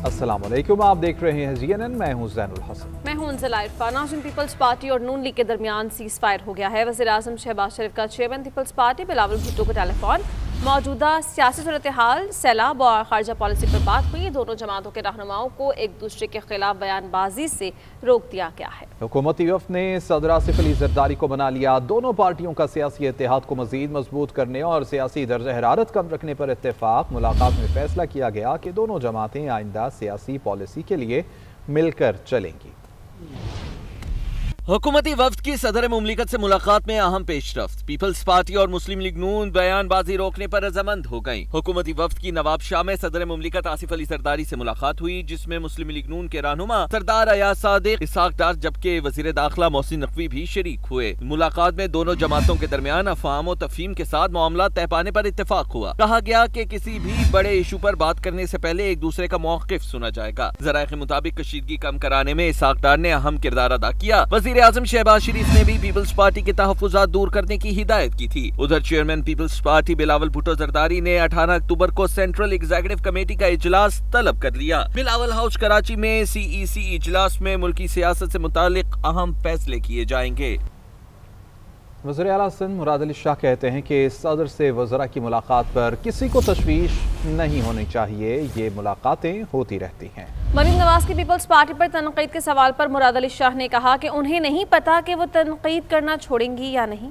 अस्सलामुअलैकुम, आप देख रहे हैं CNN। मैं हूं ज़ैनुल हसन। मैं हूं उनज़ला इरफान। नाज़रीन, पीपल्स पार्टी और नून लीग के दरमियान सीज़ फायर हो गया है। वज़ीर आज़म शहबाज शरीफ का chairman People's Party Bilawal Bhutto को टेलीफोन मौजूदा सियासी सूरत हाल, सैलाब और खारजा पॉलिसी पर बात हुई। दोनों जमातों के रहनुमाओं को एक दूसरे के खिलाफ बयानबाजी से रोक दिया गया है। हुकूमती वफ़द ने सदर आसिफ अली ज़रदारी को बना लिया। दोनों पार्टियों का सियासी इत्तेहाद को मज़ीद मजबूत करने और सियासी दर्जा हरारत कम रखने पर इत्तेफाक। मुलाकात में फैसला किया गया कि दोनों जमातें आइंदा सियासी पॉलिसी के लिए मिलकर चलेंगी। हुकूमती वफ्द की सदर मुमलिकत से मुलाकात में अहम पेशरफ्त। पीपल्स पार्टी और मुस्लिम लीग नून बयानबाजी रोकने पर रजामंद हो गई। हुकूमती वफ्द की नवाब शाह में सदर मुमलिकत आसिफ अली जरदारी से मुलाकात हुई, जिसमें मुस्लिम लीग नून के रहनुमा सरदार अयाज सादिक, इसहाक डार जबकि वजीर दाखिला मोहसिन नकवी भी शरीक हुए। मुलाकात में दोनों जमातों के दरमियान अफहाम और तफहीम के साथ मामला तय पाने पर इत्तेफाक हुआ। कहा गया कि किसी भी बड़े इशू पर बात करने से पहले एक दूसरे का मौक़िफ सुना जाएगा। ज़राए के मुताबिक कशीदगी कम कराने में इसहाक डार ने अहम किरदार अदा किया। वजीर आज़म शहबाज शरीफ ने भी पीपल्स पार्टी के तहफ़्फ़ुज़ात दूर करने की हिदायत की थी। उधर chairman People's Party Bilawal Bhutto Zardari ने 18 अक्टूबर को सेंट्रल एग्जीक्यूटिव कमेटी का इजलास तलब कर लिया। बिलावल हाउस कराची में CEC इजलास में मुल्की सियासत से मुतालिक अहम फैसले किए जाएंगे। वज़ीर आला सिंध मुराद अली शाह कहते हैं कि सदर से वज़रा की मुलाकात पर किसी को तशवीश नहीं होनी चाहिए, ये मुलाकातें होती रहती हैं। मरीम नवाज की पीपल्स पार्टी पर तनकीद के सवाल पर मुराद अली शाह ने कहा कि उन्हें नहीं पता कि वो तनकीद करना छोड़ेंगी या नहीं।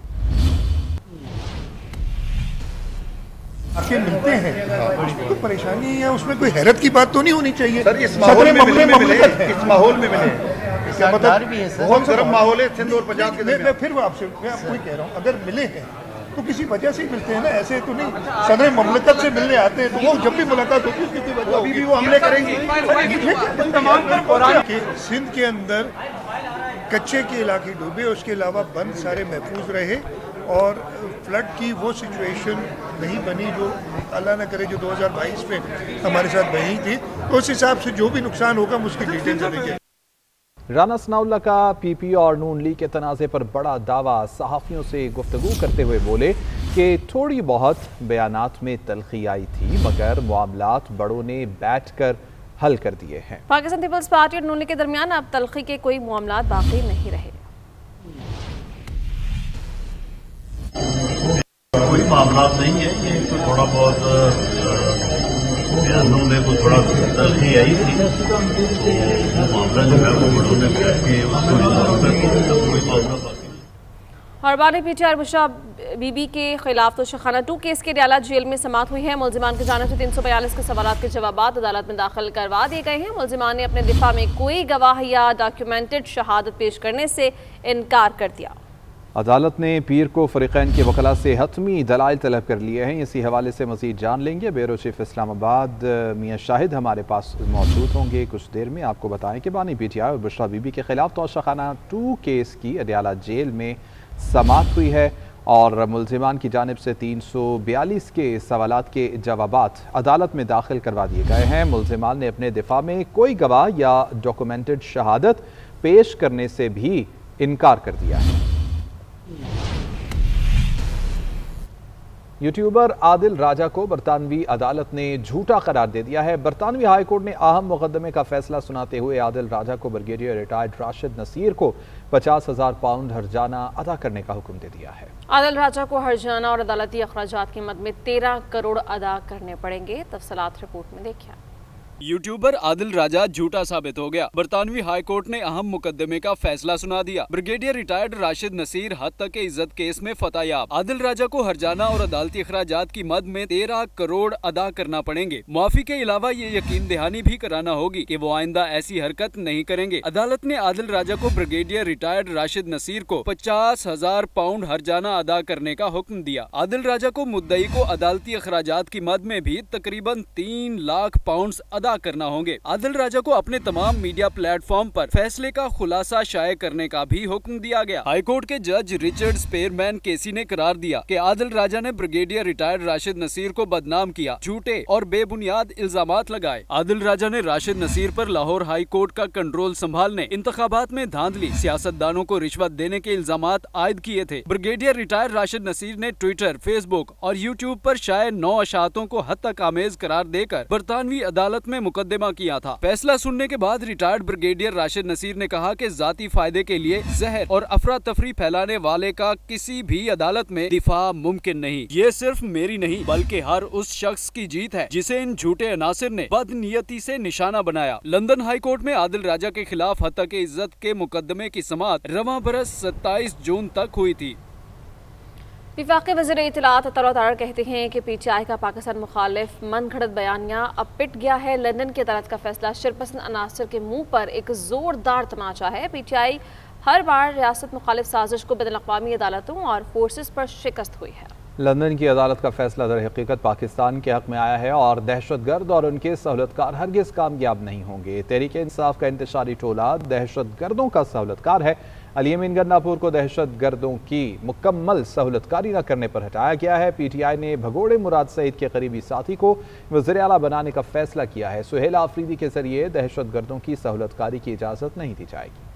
आके मिलते हैं, कोई परेशानी है उसमें, कोई हैरत की बात तो नहीं होनी चाहिए। सर, इस माहौल में मिले क्या मतलब भी है सर? बहुत गर्म माहौल है सिंध और पंजाब के। मैं फिर आपसे वही कह रहा हूँ, अगर मिले हैं तो किसी वजह से ही मिलते हैं ना, ऐसे तो नहीं सदर मुमलिकत से मिलने आते हैं। तो वो जब भी मुलाकात होती है उसकी कोई वजह अभी भी वो हमले करेंगी। सिंध के अंदर कच्चे के इलाके डूबे, उसके अलावा बंद सारे महफूज रहे और फ्लड की वो सिचुएशन नहीं बनी जो अल्लाह न करे जो 2022 में हमारे साथ बनी थी। तो उस हिसाब से जो भी नुकसान होगा हम उसकी डिटेल्स देंगे। राना सनाउल्लाह का PP और नून लीग के तनाज़े पर बड़ा दावा। सहाफ़ियों से गुफ्तगू करते हुए बोले कि थोड़ी बहुत बयानात में तल्खी आई थी, मगर मामलात बड़ों ने बैठ कर हल कर दिए हैं। पाकिस्तान पीपल्स पार्टी और नून लीग के दरमियान अब तल्खी के कोई मामलात बाकी नहीं रहे। कोई मामला नहीं है, ये तो थोड़ा बहुत बयानों में कुछ थोड़ा तल्खी आई थी, तो मामला जो है वो बड़ों ने बैठ के उसको रिजॉल्व कर दिया। कोई मामला बाकी नहीं। और बार PTI बुशरा बीबी के खिलाफ तोशाखाना 2 केस की अदालत जेल में समाअत हुई है। मुलजिमान की जानिब से 342 के सवालात के जवाबात अदालत में दाखिल करवा दिए गए हैं। मुलजिमान ने अपने दिफा में कोई गवाह या डॉक्यूमेंटेड शहादत पेश करने से इनकार कर दिया। अदालत ने पीर को फरीकैन के वकला से हतमी दलाइल तलब कर लिए हैं। इसी हवाले से मज़ीद जान लेंगे। ब्यूरो चीफ इस्लामाबाद मियां शाहिद हमारे पास मौजूद होंगे कुछ देर में। आपको बताएं कि बानी PTI और बुशरा बीबी के खिलाफ तोशाखाना 2 केस की अदालत जेल में समाअत हुई है और मुलजिमान की जानिब से 342 के सवालात के जवाबात अदालत में दाखिल करवा दिए गए हैं। मुलजिमान ने अपने दिफा में कोई गवाह या डॉक्यूमेंटेड शहादत पेश करने से भी इनकार कर दिया है। यूट्यूबर आदिल राजा को बरतानवी अदालत ने झूठा करार दे दिया है। बरतानवी हाई कोर्ट ने अहम मुकदमे का फैसला सुनाते हुए आदिल राजा को ब्रिगेडियर रिटायर्ड राशिद नसीर को 50,000 पाउंड हर्जाना अदा करने का हुक्म दे दिया है। आदिल राजा को हर्जाना और अदालती अखराजात की मद में 13 करोड़ अदा करने पड़ेंगे। तफसीलात रिपोर्ट में देखिए। यूट्यूबर आदिल राजा झूठा साबित हो गया। बरतानवी हाई कोर्ट ने अहम मुकदमे का फैसला सुना दिया। ब्रिगेडियर रिटायर्ड राशिद नसीर हद तक इज्जत केस में फतहयाब। आदिल राजा को हर्जाना और अदालती अखराजात की मद में 13 करोड़ अदा करना पड़ेंगे। मुआफी के अलावा ये यकीन दहानी भी कराना होगी कि वो आइंदा ऐसी हरकत नहीं करेंगे। अदालत ने आदिल राजा को ब्रिगेडियर रिटायर्ड राशिद नसीर को 50,000 पाउंड हर्जाना अदा करने का हुक्म दिया। आदिल राजा को मुद्दई को अदालती अखराजात की मद में भी तकरीबन 3 लाख पाउंड अदा करना होंगे। आदिल राजा को अपने तमाम मीडिया प्लेटफॉर्म पर फैसले का खुलासा शाये करने का भी हुक्म दिया गया। हाईकोर्ट के जज रिचर्ड स्पेयरमैन केसी ने करार दिया कि आदिल राजा ने ब्रिगेडियर रिटायर्ड राशिद नसीर को बदनाम किया, झूठे और बेबुनियाद इल्जामात लगाए। आदिल राजा ने राशिद नसीर पर लाहौर हाई कोर्ट का कंट्रोल संभालने, इंतखाबात में धांधली, सियासतदानों को रिश्वत देने के इल्जामात आयद किए थे। ब्रिगेडियर रिटायर्ड राशिद नसीर ने ट्विटर, फेसबुक और यूट्यूब पर शाये 9 अशातों को हद तक आमेज करार देकर बरतानवी अदालत में मुकदमा किया था। फैसला सुनने के बाद रिटायर्ड ब्रिगेडियर राशिद नसीर ने कहा कि जाती फायदे के लिए जहर और अफरा तफरी फैलाने वाले का किसी भी अदालत में दिफा मुमकिन नहीं। ये सिर्फ मेरी नहीं बल्कि हर उस शख्स की जीत है जिसे इन झूठे अनासिर ने बदनीयती से निशाना बनाया। लंदन हाई कोर्ट में आदिल राजा के खिलाफ हत्या के इज्जत के मुकदमे की समाअत रवां बरस 27 जून तक हुई थी। वफाकी वज़ीर इत्तलात अतर तारड़ कहते हैं कि PTI का पाकिस्तान मुखालिफ मन घड़त बयानिया अब पिट गया है। लंदन की अदालत का फैसला शरपसंद अनासर के मुंह पर एक जोरदार तमाचा है। PTI हर बार रियासत मुखालिफ साजिश को बैनुल-अक़वामी अदालतों और फोर्सेस पर शिकस्त हुई है। लंदन की अदालत का फैसला दर हकीकत पाकिस्तान के हक में आया है और दहशतगर्द और उनके सहूलतकार हरगिज कामयाब नहीं होंगे। तहरीक इंसाफ का इंतशारी टोला दहशतगर्दों का सहूलतकार है। अली अमीन गन्नापुर को दहशतगर्दों की मुकम्मल सहूलतकारी न करने पर हटाया गया है। PTI ने भगोड़े मुराद सईद के करीबी साथी को वज़ीर आला बनाने का फैसला किया है। सुहेल आफरीदी के जरिए दहशतगर्दों की सहूलतकारी की इजाजत नहीं दी जाएगी।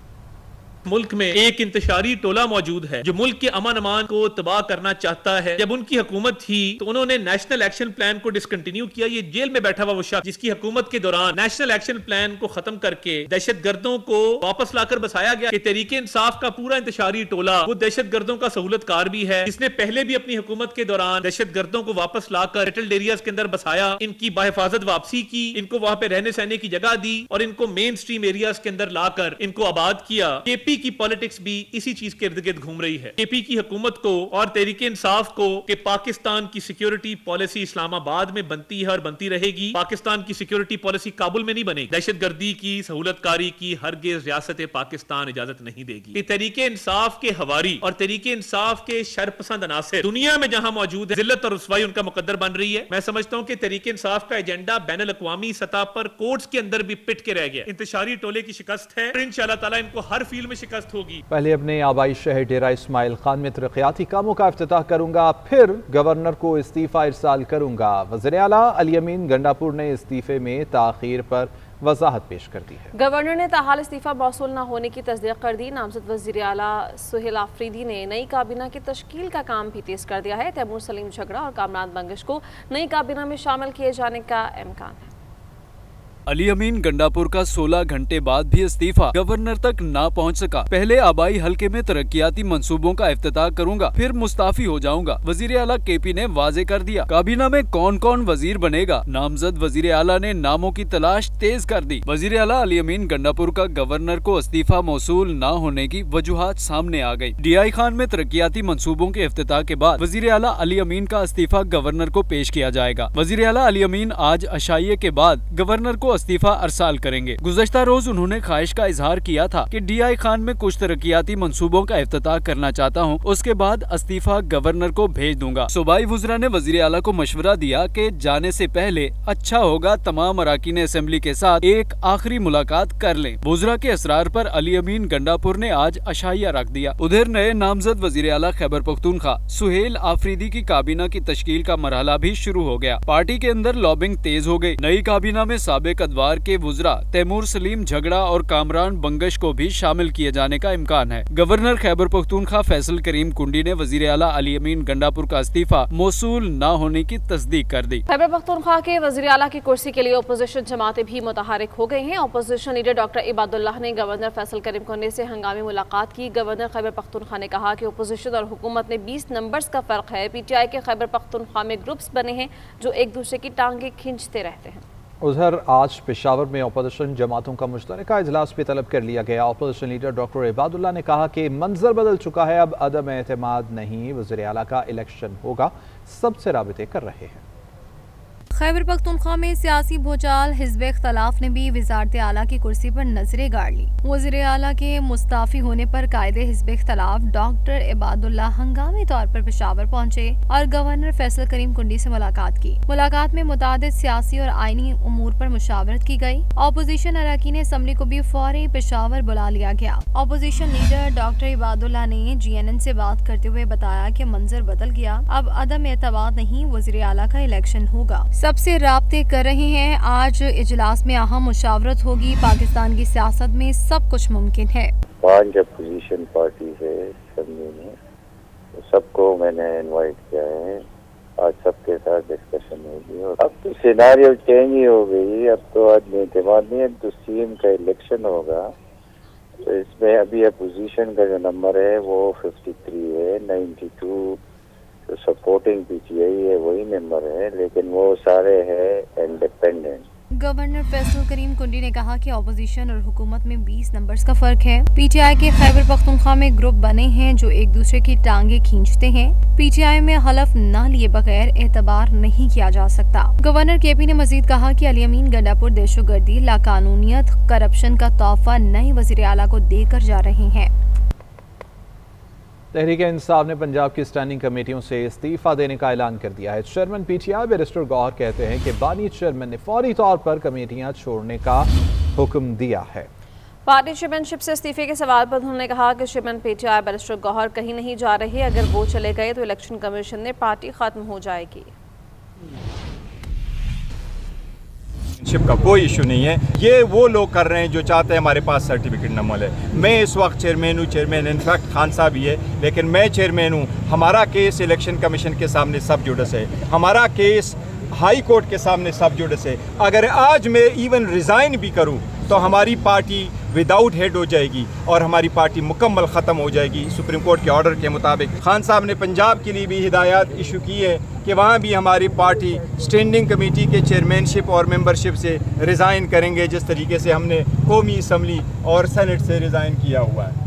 मुल्क में एक इंतशारी टोला मौजूद है जो मुल्क के अमन अमान को तबाह करना चाहता है। जब उनकी हुकूमत थी तो उन्होंने नेशनल एक्शन प्लान को डिसकंटिन्यू किया। ये जेल में बैठा हुआ वो शख्स जिसकी हुकूमत के दौरान नेशनल एक्शन प्लान को खत्म करके दहशतगर्दों को वापस लाकर बसाया गया। कि तहरीक इंसाफ का पूरा इंतशारी टोला वो दहशतगर्दों का सहूलतकार भी है, जिसने पहले भी अपनी हुकूमत के दौरान दहशतगर्दों को वापस लाकर सेटल्ड एरियाज के अंदर बसाया, इनकी बाहिफाजत वापसी की, इनको वहां पे रहने सहने की जगह दी और इनको मेन स्ट्रीम एरियाज के अंदर लाकर इनको आबाद किया। KP की पॉलिटिक्स भी इसी चीज के इर्द गिर्द घूम रही है। KP की हुकूमत को और तहरीक इंसाफ को कि पाकिस्तान की सिक्योरिटी पॉलिसी इस्लामाबाद में बनती है और बनती रहेगी, पाकिस्तान की सिक्योरिटी पॉलिसी काबुल में नहीं बनेगी। दहशतगर्दी की सहूलतकारी की हरगिज रियासत पाकिस्तान इजाजत नहीं देगी। तहरीक इंसाफ के हवारी और तहरीक इंसाफ के शरपसंद अनासिर दुनिया में जहां मौजूद है, जिल्लत और रुसवाई उनका मुकद्दर बन रही है। मैं समझता हूं कि तहरीक इंसाफ का एजेंडा बैनुल-अक़वामी सतह पर कोर्ट्स के अंदर भी पिट के रह गया। इंतशारी टोले की शिकस्त है, इंशाअल्लाह ताला इनको हर फील्ड में शिकस्त होगी। पहले अपने आबाई शहर डेरा इस्माइल खान में तरक्याती कामों का इफ्तिताह करूंगा, फिर गवर्नर को इस्तीफा इरसाल करूंगा। वज़ीर आला अली अमीन गंडापुर ने इस्तीफे में ताखीर पर वजाहत पेश कर दी है। गवर्नर ने ताहाल इस्तीफा मौसूल न होने की तस्दीक कर दी। नामजद वज़ीर आला सुहेल आफरीदी ने नई काबीना की तश्कील का काम भी तेज कर दिया है। तैमूर सलीम झगड़ा और कामरान बंगश को नई काबीना में शामिल किए जाने का इम्कान है। अली अमीन गंडापुर का 16 घंटे बाद भी इस्तीफा गवर्नर तक ना पहुंच सका। पहले आबाई हल्के में तरक्याती मंसूबों का इफ्तिताह करूंगा, फिर मुस्ताफी हो जाऊंगा। वजीर आला KP ने वाजे कर दिया। काबीना में कौन कौन वजीर बनेगा, नामजद वजीर आला ने नामों की तलाश तेज कर दी। वजीर आला अली अमीन गंडापुर का गवर्नर को इस्तीफा मौसूल न होने की वजूहात सामने आ गयी। DI खान में तरक्याती मंसूबों के इफ्तिताह के बाद वजीर आला अली अमीन का इस्तीफा गवर्नर को पेश किया जाएगा। वजीर आला अली अमीन आज अशाइये के बाद गवर्नर को इस्तीफा अरसाल करेंगे। गुज़श्ता रोज उन्होंने ख्वाहिश का इजहार किया था कि DI खान में कुछ तरक्याती मंसूबों का इफ्तिताह करना चाहता हूं, उसके बाद इस्तीफा गवर्नर को भेज दूंगा। सूबाई वज़रा ने वज़ीर आला को मशवरा दिया कि जाने से पहले अच्छा होगा तमाम अरकान असेंबली के साथ एक आखिरी मुलाकात कर लें। वज़रा के असरार पर अली अमीन गंडापुर ने आज अशाइया रख दिया। उधर नए नामजद वज़ीर आला खैबर पख्तूनख्वा सुहेल आफरीदी की काबीना की तश्कील का मरहला भी शुरू हो गया। पार्टी के अंदर लॉबिंग तेज हो गयी। नई काबीना में साबिक अदवार के वुज़रा तैमूर सलीम झगड़ा और कामरान बंगश को भी शामिल किए जाने का इम्कान है। गवर्नर खैबर पख्तूनख्वा फैसल करीम कुंडी ने वज़ीर आला अली अमीन गंडापुर का इस्तीफा मौसूल न होने की तस्दीक कर दी। खैबर पख्तूनख्वा के वज़ीर आला की कुर्सी के लिए अपोजिशन जमातें भी मुतहरिक हो गई हैं। अपोजिशन लीडर डॉक्टर इबादुल्लाह ने गवर्नर फैसल करीम कुंडी से हंगामी मुलाकात की। गवर्नर खैबर पख्तूनख्वा ने कहा कि अपोजिशन और हुकूमत में 20 नंबर्स का फर्क है। PTI के खैबर पख्तूनख्वा में ग्रुप्स बने हैं जो एक दूसरे की टांगे खींचते रहते हैं। उधर आज पेशावर में अपोजिशन जमातों का मुश्तरका इजलास भी तलब कर लिया गया। अपोजिशन लीडर डॉक्टर इबादुल्लाह ने कहा कि मंजर बदल चुका है, अब अदम एतमाद नहीं, वज़ीर आला का इलेक्शन होगा, सबसे राबिते कर रहे हैं। खैबर पख्तूनख्वा में सियासी भूचाल, हिज़्ब इख्तलाफ ने भी वज़ारत आला की कुर्सी पर नजरें गाड़ ली। वज़ीर आला के मुस्ताफी होने पर कायदे हिज़्ब इख्तलाफ डॉक्टर इबादुल्लाह हंगामी तौर पर पेशावर पहुंचे और गवर्नर फैसल करीम कुंडी से मुलाकात की। मुलाकात में मुतादिद सियासी और आईनी उमूर पर मुशावरत की गई। अपोजिशन अरकान असेंबली को भी फौरी पेशावर बुला लिया गया। अपोजिशन लीडर डॉक्टर इबादुल्लाह ने GNN से बात करते हुए बताया कि मंजर बदल गया, अब अदम एतमाद नहीं, वज़ीर आला का इलेक्शन होगा, सबसे राब्ते कर रहे हैं। आज इजलास में अहम मुशावरत होगी। पाकिस्तान की सियासत में सब कुछ मुमकिन है। 5 अपोजिशन पार्टी है असेंबली में, तो सबको मैंने इनवाइट किया है आज सबके साथ डिस्कशन होगी और अब तो सिनारियो चेंज ही हो गई। अब तो आदमी एतमाद नहीं है, तो सीएम का इलेक्शन होगा तो इसमें अभी अपोजिशन का जो नंबर है वो 53 है, 92 तो सपोर्टिंग पीटीआई है वही नंबर है, लेकिन वो सारे हैं इंडिपेंडेंट। गवर्नर फैसल करीम कुंडी ने कहा कि अपोजिशन और हुकूमत में 20 नंबर्स का फर्क है। पीटीआई के खैबर पख्तूनख्वा में ग्रुप बने हैं जो एक दूसरे की टांगे खींचते हैं। पीटीआई में हलफ न लिए बगैर एतबार नहीं किया जा सकता। गवर्नर केपी ने मजीद कहा कि अली अमीन गंडापुर दहशतगर्दी, लाकानूनियत, करप्शन का तोहफा नए वज़ीर आला को देकर जा रहे हैं। तहरीक-ए-इंसाफ ने पंजाब की स्टैंडिंग कमेटियों से इस्तीफा देने का ऐलान कर दिया है। चेयरमैन पीटीआई बैरिस्टर गौहर कहते हैं कि बानी चेयरमैन ने फौरी तौर पर कमेटियां छोड़ने का हुक्म दिया है। पार्टी चेयरमैनशिप से इस्तीफे के सवाल पर उन्होंने कहा कि चेयरमैन पीटीआई बैरिस्टर गौहर कहीं नहीं जा रहे। अगर वो चले गए तो इलेक्शन कमीशन में पार्टी खत्म हो जाएगी। का कोई इशू नहीं है, ये वो लोग कर रहे हैं जो चाहते हैं हमारे पास सर्टिफिकेट न मिले। मैं इस वक्त चेयरमैन हूँ, चेयरमैन इनफैक्ट खान साहब ही है, लेकिन मैं चेयरमैन हूँ। हमारा केस इलेक्शन कमीशन के सामने सब जुडिस है, हमारा केस हाई कोर्ट के सामने सब जुडिस है। अगर आज मैं इवन रिज़ाइन भी करूँ तो हमारी पार्टी विदाउट हेड हो जाएगी और हमारी पार्टी मुकम्मल ख़त्म हो जाएगी सुप्रीम कोर्ट के ऑर्डर के मुताबिक। खान साहब ने पंजाब के लिए भी हिदायत इशू की है कि वहाँ भी हमारी पार्टी स्टैंडिंग कमेटी के चेयरमैनशिप और मेंबरशिप से रिज़ाइन करेंगे, जिस तरीके से हमने कौमी असम्बली और सेनेट से रिज़ाइन किया हुआ है।